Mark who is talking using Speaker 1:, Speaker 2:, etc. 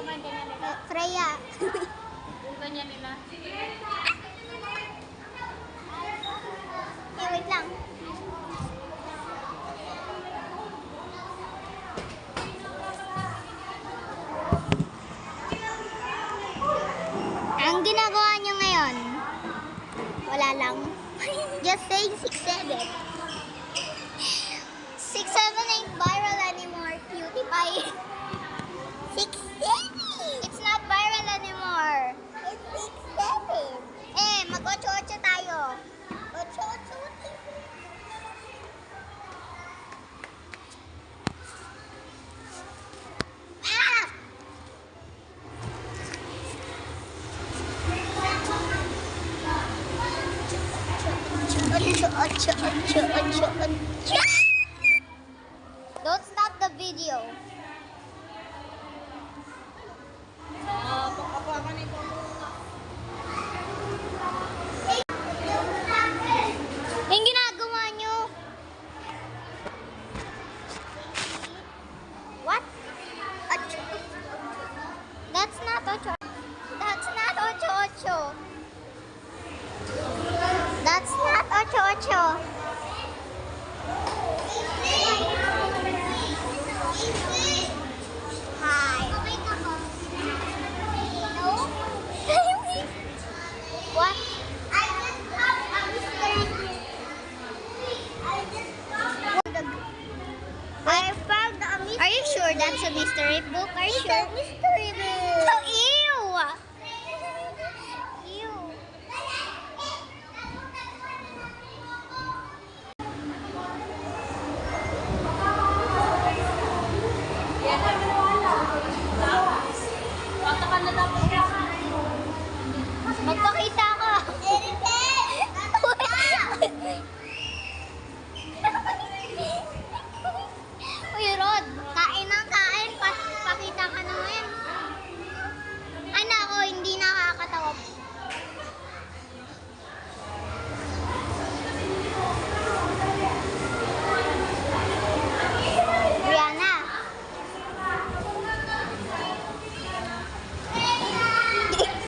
Speaker 1: man ganyan nila?
Speaker 2: Freya.
Speaker 1: Kung ganyan nila.
Speaker 2: Hey, wait lang. Ang ginagawa nyo ngayon? Wala lang. Just saying 6'7". 6'7" ain't viral anymore, cutie pie. 6'7". It's not viral anymore. It's 6'7". Eh, mag-8-8 tayo. 8-8. Ah! Don't stop the video.
Speaker 1: Pagkapakan ito.
Speaker 2: Yung ginagawa nyo. What? That's not ocho. That's not ocho. That's not ocho. Hi. No? What? I just found a mystery book. I found a mystery. Are you sure that's a mystery book? Are you sure?